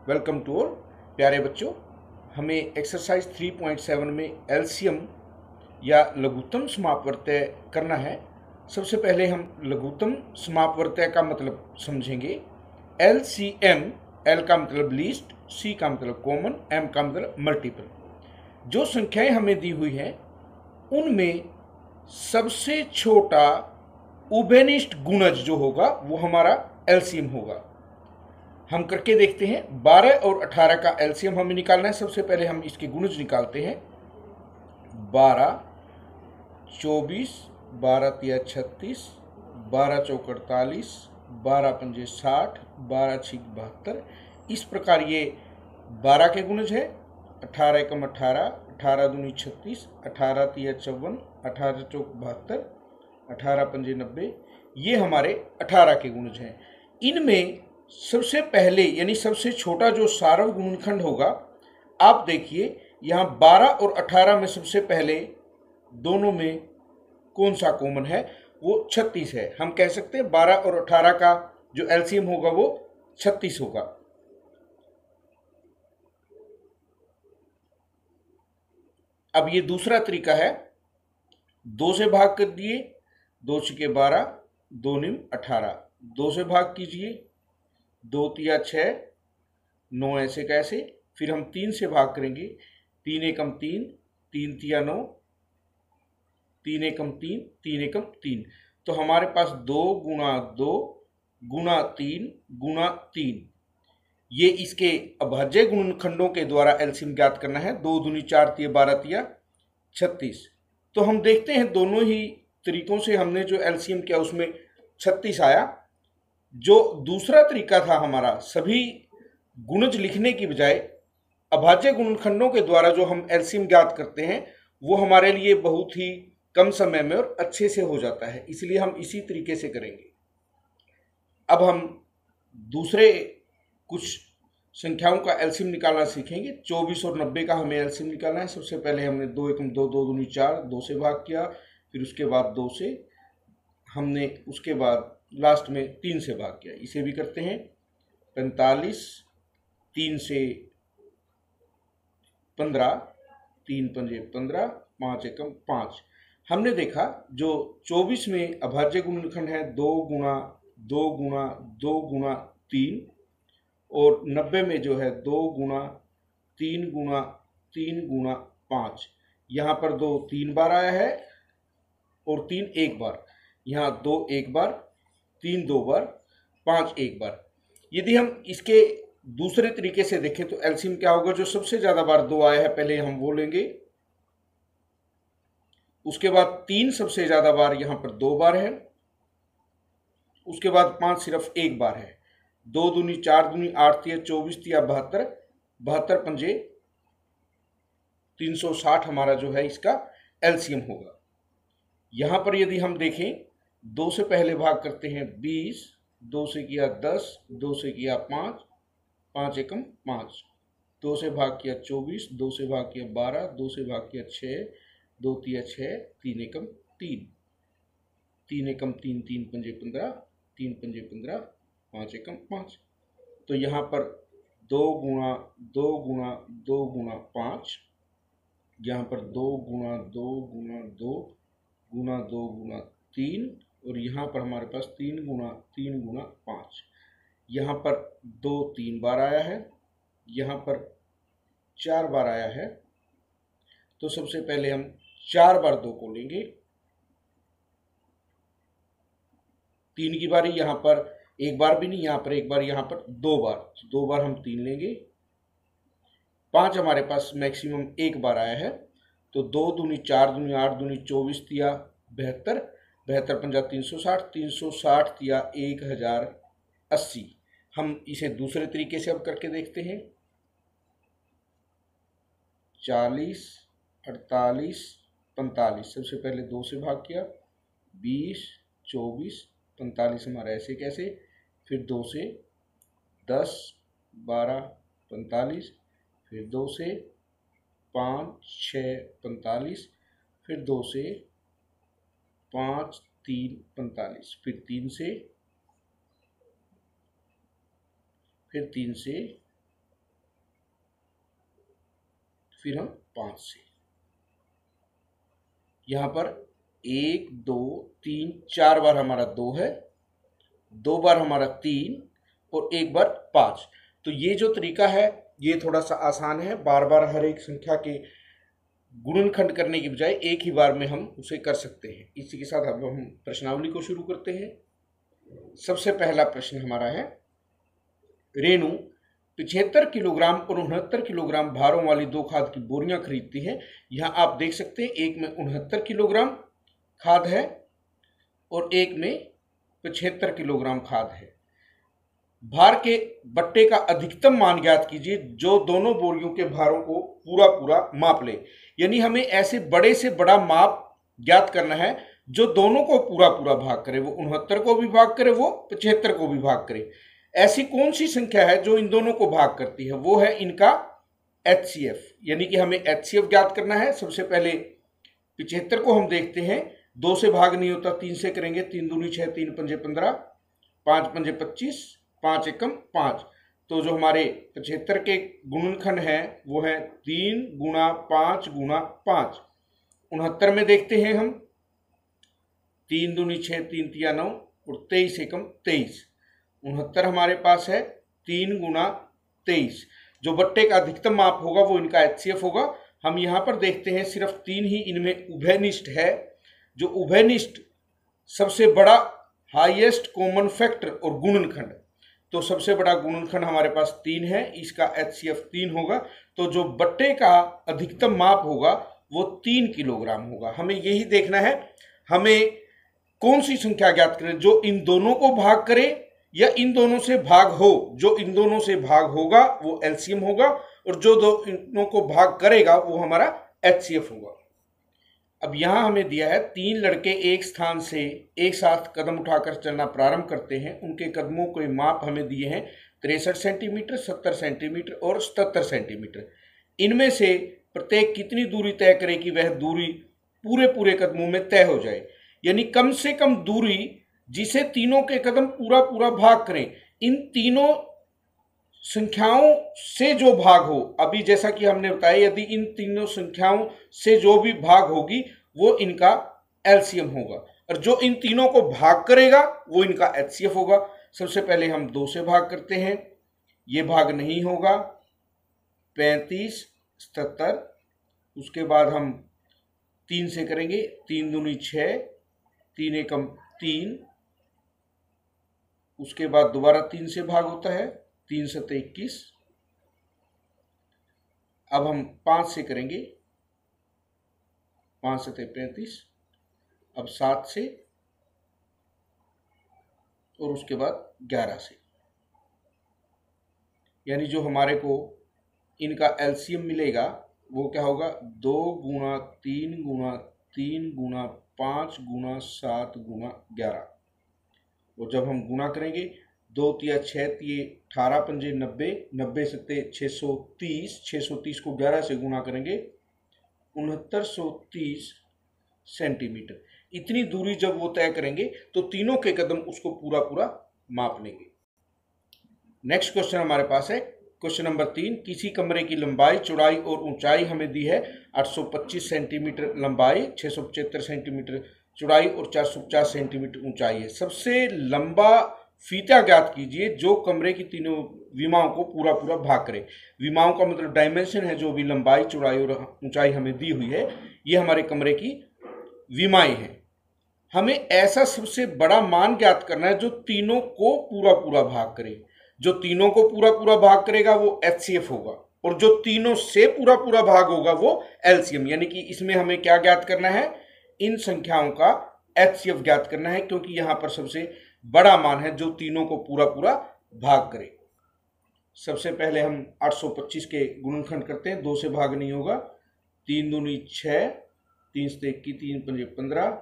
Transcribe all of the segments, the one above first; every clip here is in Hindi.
वेलकम टू ऑल प्यारे बच्चों। हमें एक्सरसाइज 3.7 में एलसीएम या लघुत्तम समापवर्तय करना है। सबसे पहले हम लघुत्तम समापवर्तय का मतलब समझेंगे। एलसीएम, एल का मतलब लीस्ट, सी का मतलब कॉमन, एम का मतलब मल्टीपल। जो संख्याएं हमें दी हुई हैं उनमें सबसे छोटा उभयनिष्ठ गुणज जो होगा वो हमारा एलसीएम होगा। हम करके देखते हैं। 12 और 18 का एलसीएम हमें निकालना है। सबसे पहले हम इसके गुणज निकालते हैं। 12, 24, 12 तिया 36, 12 चौक 48, 12 पंजे 60, 12 छिक 72। इस प्रकार ये 12 के गुणज है। 18 एकम 18, 18 दूनी 36, 18 तिया 54, 18 चौक 72, 18 पंजे 90। ये हमारे 18 के गुणज हैं। इनमें सबसे पहले यानी सबसे छोटा जो सार्वव गुणनखंड होगा, आप देखिए यहाँ 12 और 18 में सबसे पहले दोनों में कौन सा कॉमन है, वो 36 है। हम कह सकते हैं 12 और 18 का जो एलसीएम होगा वो 36 होगा। अब ये दूसरा तरीका है। 2 से भाग कर दिए, 2 छिके 12, 2 निम 18। 2 से भाग कीजिए, 2 तिया 6, 9 ऐसे कैसे। फिर हम 3 से भाग करेंगे, 3 एकम 3, 3 तिया 9, 3 एकम 3, 3 एकम 3। तो हमारे पास 2 गुणा 2 गुणा 3 गुणा 3, ये इसके अभाज्य गुणनखंडों के द्वारा एलसीएम ज्ञात करना है। 2 दूनी 4 तिया 12 तिया 36। तो हम देखते हैं दोनों ही तरीकों से हमने जो एलसीएम किया उसमें 36 आया। जो दूसरा तरीका था हमारा, सभी गुणज लिखने की बजाय अभाज्य गुणनखंडों के द्वारा जो हम एलसीएम ज्ञात करते हैं, वो हमारे लिए बहुत ही कम समय में और अच्छे से हो जाता है। इसलिए हम इसी तरीके से करेंगे। अब हम दूसरे कुछ संख्याओं का एलसीएम निकालना सीखेंगे। 24 और 90 का हमें एलसीएम निकालना है। सबसे पहले हमने 2 एकम 2, 2 दूनी 4, 2 से भाग किया। फिर उसके बाद 2 से हमने उसके बाद लास्ट में 3 से भाग किया। इसे भी करते हैं। 45, 3 से 15, 3 पंजे 15, 5 एकम 5। हमने देखा जो 24 में अभाज्य गुणनखंड है 2 गुणा 2 गुणा 2 गुणा 3, और 90 में जो है 2 गुणा 3 गुणा 3 गुणा 5। यहाँ पर 2 3 बार आया है और 3 एक बार। यहाँ 2 एक बार, 3 2 बार, 5 एक बार। यदि हम इसके दूसरे तरीके से देखें तो एलसीएम क्या होगा? जो सबसे ज्यादा बार 2 आया है पहले हम वो लेंगे, उसके बाद 3 सबसे ज्यादा बार यहां पर 2 बार है, उसके बाद 5 सिर्फ एक बार है। 2 दूनी 4 दूनी 8 तिया 24 तिया 72, 72 पंजे 360 हमारा जो है इसका एलसीएम होगा। यहां पर यदि हम देखें, 2 से पहले भाग करते हैं 20, 2 से किया 10, 2 से किया 5, 5 एकम 5। 2 से भाग किया 24, 2 से भाग किया 12, 2 से भाग किया 6, 2 तिया 6, 3 एकम 3, 3 एकम 3, 3 पंजे 15, 3 पंजे 15, 5 एकम 5। तो यहाँ पर 2 गुणा 2 गुणा 2 गुणा 5, यहाँ पर 2 गुणा 2 गुणा 2 गुणा 2 गुणा 3, और यहाँ पर हमारे पास 3 गुणा 3 गुणा 5। यहाँ पर 2 3 बार आया है, यहाँ पर 4 बार आया है। तो सबसे पहले हम 4 बार 2 को लेंगे। 3 की बारी, यहाँ पर एक बार भी नहीं, यहाँ पर एक बार, यहाँ पर 2 बार। 2 बार हम 3 लेंगे। 5 हमारे पास मैक्सिमम एक बार आया है। तो 2 दूनी 4 दूनी 8 दूनी 24 तिया 72, 72 पंजा 360, 360 तिया 1080। हम इसे दूसरे तरीके से अब करके देखते हैं। 40, 48, 45। सबसे पहले 2 से भाग किया, 20, 24, 45 हमारा ऐसे कैसे। फिर 2 से 10, 12, 45। फिर 2 से 5, 6, 45। फिर 2 से 5, 3, 45। फिर 3 से, फिर हम 5 से, यहाँ पर 1 2 3 4 बार हमारा 2 है, 2 बार हमारा 3 और 1 बार 5। तो ये जो तरीका है ये थोड़ा सा आसान है, बार बार हर एक संख्या के गुणनखंड करने की बजाय एक ही बार में हम उसे कर सकते हैं। इसी के साथ अब हम प्रश्नावली को शुरू करते हैं। सबसे पहला प्रश्न हमारा है, रेणु 75 किलोग्राम और 69 किलोग्राम भारों वाली 2 खाद की बोरियां खरीदती है। यहाँ आप देख सकते हैं एक में 69 किलोग्राम खाद है और एक में 75 किलोग्राम खाद है। भार के बट्टे का अधिकतम मान ज्ञात कीजिए जो दोनों बोरियों के भारों को पूरा पूरा माप ले। यानी हमें ऐसे बड़े से बड़ा माप ज्ञात करना है जो दोनों को पूरा पूरा भाग करे, वो 69 को भी भाग करे, वो 75 को भी भाग करे। ऐसी कौन सी संख्या है जो इन दोनों को भाग करती है? वो है इनका HCF, यानी कि हमें HCF ज्ञात करना है। सबसे पहले 75 को हम देखते हैं, 2 से भाग नहीं होता, 3 से करेंगे। 3 दूनी 6, 3 पंजे 15, 5 पंजे 25, 5 एकम 5। तो जो हमारे 75 के गुणनखंड है वो है 3 गुणा 5 गुणा 5। 69 में देखते हैं हम, 3 दूनी 6, 3 तिया 9 और 23 एकम 23। 69 हमारे पास है 3 गुणा 23। जो बट्टे का अधिकतम माप होगा वो इनका HCF होगा। हम यहाँ पर देखते हैं सिर्फ 3 ही इनमें उभयनिष्ठ है। जो उभयनिष्ठ सबसे बड़ा हाईएस्ट कॉमन फैक्टर और गुणनखंड, तो सबसे बड़ा गुणनखंड हमारे पास 3 है, इसका HCF 3 होगा। तो जो बट्टे का अधिकतम माप होगा वो 3 किलोग्राम होगा। हमें यही देखना है, हमें कौन सी संख्या ज्ञात करें जो इन दोनों को भाग करे या इन दोनों से भाग हो। जो इन दोनों से भाग होगा वो LCM होगा और जो दोनों को भाग करेगा वो हमारा HCF होगा। अब यहां हमें दिया है 3 लड़के एक स्थान से एक साथ कदम उठाकर चलना प्रारंभ करते हैं। उनके कदमों के माप हमें दिए हैं 63 सेंटीमीटर, 70 सेंटीमीटर और 77 सेंटीमीटर। इनमें से प्रत्येक कितनी दूरी तय करे कि वह दूरी पूरे पूरे कदमों में तय हो जाए। यानी कम से कम दूरी जिसे तीनों के कदम पूरा पूरा भाग करें। इन तीनों संख्याओं से जो भाग हो, अभी जैसा कि हमने बताया, यदि इन तीनों संख्याओं से जो भी भाग होगी वो इनका LCM होगा और जो इन तीनों को भाग करेगा वो इनका HCF होगा। सबसे पहले हम 2 से भाग करते हैं, ये भाग नहीं होगा, 35 77। उसके बाद हम 3 से करेंगे, 3 दूनी 6, 3 एकम 3। उसके बाद दोबारा 3 से भाग होता है, 3 सत्ते 21। अब हम 5 से करेंगे, 5 सत्ते 35। अब 7 से और उसके बाद 11 से। यानी जो हमारे को इनका LCM मिलेगा वो क्या होगा, 2 गुणा 3 गुणा 3 गुणा 5 गुणा 7 गुणा 11। और जब हम गुणा करेंगे, 2 तिया 6 तिये 18 पंजे 90, 90 सत्ते 630, 630 को 11 से गुणा करेंगे 6930 सेंटीमीटर। इतनी दूरी जब वो तय करेंगे तो तीनों के कदम उसको पूरा पूरा माप लेंगे। नेक्स्ट क्वेश्चन हमारे पास है क्वेश्चन नंबर 3। किसी कमरे की लंबाई, चौड़ाई और ऊंचाई हमें दी है 825 सेंटीमीटर लंबाई, 675 सेंटीमीटर चौड़ाई और 450 सेंटीमीटर ऊंचाई है। सबसे लंबा फीता ज्ञात कीजिए जो कमरे की तीनों विमाओं को पूरा पूरा भाग करे। विमाओं का मतलब डायमेंशन है, जो भी लंबाई, चौड़ाई और ऊंचाई हमें दी हुई है ये हमारे कमरे की विमाएं हैं। हमें ऐसा सबसे बड़ा मान ज्ञात करना है जो तीनों को पूरा पूरा भाग करे। जो तीनों को पूरा पूरा भाग करेगा वो HCF होगा और जो तीनों से पूरा पूरा भाग होगा वो LCM। यानी कि इसमें हमें क्या ज्ञात करना है, इन संख्याओं का HCF ज्ञात करना है, क्योंकि यहां पर सबसे बड़ा मान है जो तीनों को पूरा पूरा भाग करे। सबसे पहले हम 825 के गुणनखंड करते हैं, 2 से भाग नहीं होगा। 3 दूनी 6, 3 सत्ते 21, 3 पंजे 15।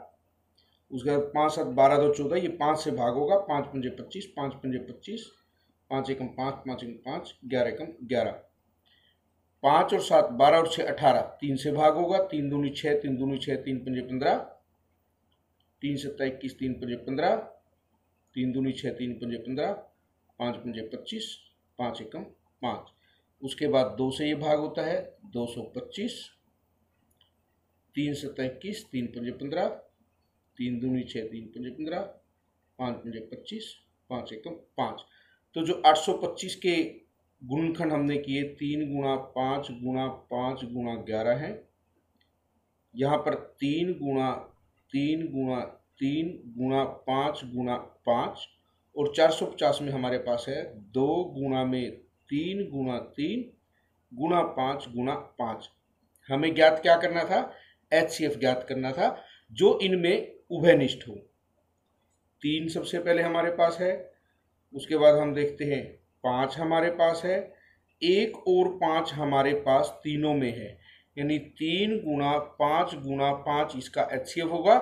उसके बाद 5 7 12 2 14, ये 5 से भाग होगा, 5 पंजे 25, 5 पंजे 25, 5 एकम 5, 5 एकम 5, 11 एकम 11। 5 और 7 12 और 6 18, 3 से भाग होगा, 3 दूनी 6, 3 दूनी 6, 3 पंजे 15, 3 सत्ता 21, 3 पंजे 15, 3 दूनी 6, 3 पंजे 15, 5 पंजे 25, 5 एकम 5। उसके बाद 2 से ये भाग होता है 225, 3 7 21, 3 पंजे 15, 3 दूनी 6, 3 पंजे 15, 5 पंजे 25, 5 एकम 5। तो जो 825 के गुणनखंड हमने किए 3 गुणा 5 गुणा 5 गुणा 11 है। यहाँ पर 3 गुणा 3 गुणा 3 गुणा 5 गुणा 5 और 450 में हमारे पास है 2 गुणा में 3 गुणा 3 गुणा 5 गुणा 5। हमें ज्ञात क्या करना था? HCF ज्ञात करना था जो इनमें उभयनिष्ठ हो। 3 सबसे पहले हमारे पास है, उसके बाद हम देखते हैं 5 हमारे पास है, 1 और 5 हमारे पास तीनों में है, यानी 3 गुणा 5 गुणा 5 इसका HCF होगा।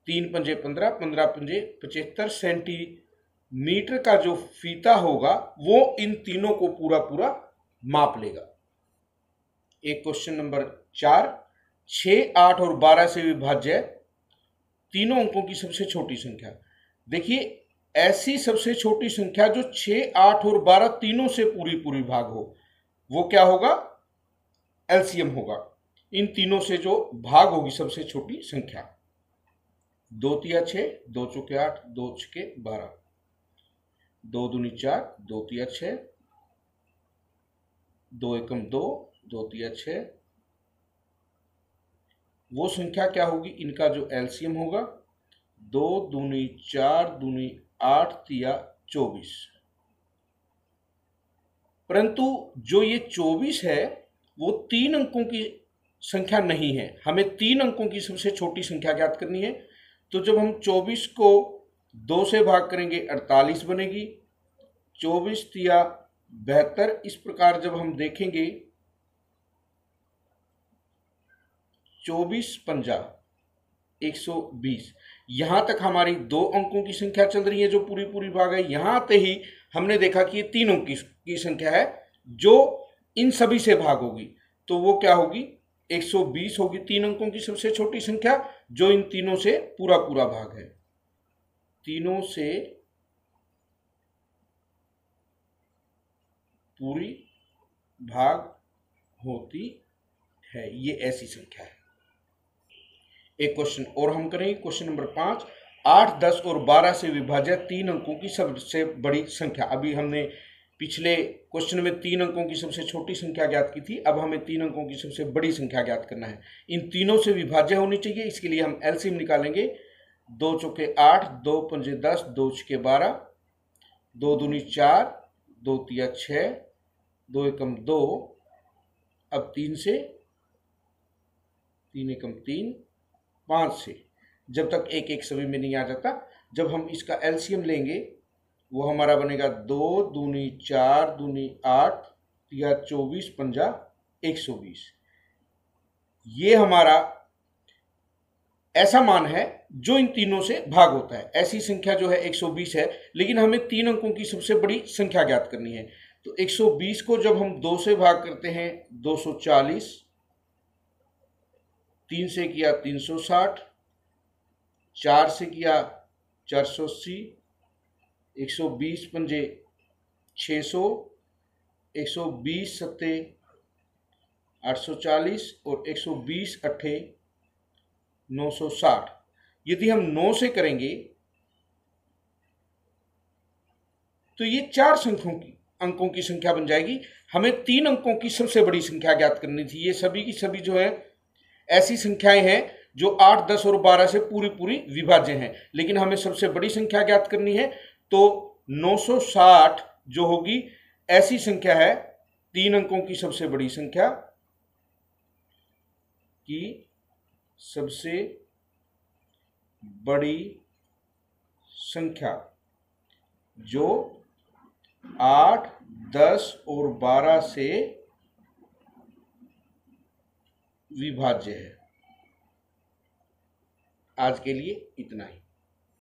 3 पंजे 15, 15 पंजे 75 सेंटीमीटर का जो फीता होगा वो इन तीनों को पूरा पूरा माप लेगा। एक क्वेश्चन नंबर 4, 6, 8 और 12 से विभाज्य तीनों अंकों की सबसे छोटी संख्या। देखिए ऐसी सबसे छोटी संख्या जो 6, 8 और 12 तीनों से पूरी पूरी भाग हो, वो क्या होगा? एलसीएम होगा। इन तीनों से जो भाग होगी सबसे छोटी संख्या, 2 तिया 6, 2 चौके 8, 2 छके 12, 2 दूनी 4, 2 तिया 6, 2 एकम 2, 2 तिया 6। वो संख्या क्या होगी? इनका जो एलसीएम होगा 2 दूनी 4 दूनी 8 तिया 24। परंतु जो ये 24 है वो 3 अंकों की संख्या नहीं है। हमें 3 अंकों की सबसे छोटी संख्या ज्ञात करनी है। तो जब हम 24 को 2 से भाग करेंगे 48 बनेगी, 24 तिया 72। इस प्रकार जब हम देखेंगे 24 पंजा 120, यहां तक हमारी 2 अंकों की संख्या चल रही है जो पूरी पूरी भाग है। यहां आते ही हमने देखा कि ये 3 अंक की संख्या है जो इन सभी से भाग होगी। तो वो क्या होगी? 120 होगी 3 अंकों की सबसे छोटी संख्या जो इन तीनों से पूरा पूरा भाग है। तीनों से पूरी भाग होती है, ये ऐसी संख्या है। एक क्वेश्चन और हम करेंगे, क्वेश्चन नंबर 5, 8, 10 और 12 से विभाज्य 3 अंकों की सबसे बड़ी संख्या। अभी हमने पिछले क्वेश्चन में 3 अंकों की सबसे छोटी संख्या ज्ञात की थी, अब हमें 3 अंकों की सबसे बड़ी संख्या ज्ञात करना है। इन तीनों से विभाज्य होनी चाहिए, इसके लिए हम एलसीएम निकालेंगे। 2 चौके 8, 2 पंजे 10, 2 छके 12, 2 दूनी 4, 2 तिया 6, 2 एकम 2। अब 3 से 3 एकम 3, 5 से, जब तक एक एक सभी में नहीं आ जाता, जब हम इसका एलसीएम लेंगे वो हमारा बनेगा 2 दूनी 4 दूनी 8 या 24 पंजा 120। ये हमारा ऐसा मान है जो इन तीनों से भाग होता है। ऐसी संख्या जो है 120 है, लेकिन हमें 3 अंकों की सबसे बड़ी संख्या ज्ञात करनी है। तो 120 को जब हम 2 से भाग करते हैं 240, 3 से किया 360, 4 से किया 480, 120 पंजे 600, 120 सत्ते 840 और 120 अट्ठे 960। यदि हम 9 से करेंगे तो ये 4 अंकों की संख्या बन जाएगी। हमें 3 अंकों की सबसे बड़ी संख्या ज्ञात करनी थी। ये सभी की सभी जो है ऐसी संख्याएं हैं जो 8, 10 और 12 से पूरी पूरी विभाज्य हैं, लेकिन हमें सबसे बड़ी संख्या ज्ञात करनी है। तो 960 जो होगी ऐसी संख्या है 3 अंकों की सबसे बड़ी संख्या की सबसे बड़ी संख्या जो 8, 10 और 12 से विभाज्य है। आज के लिए इतना ही।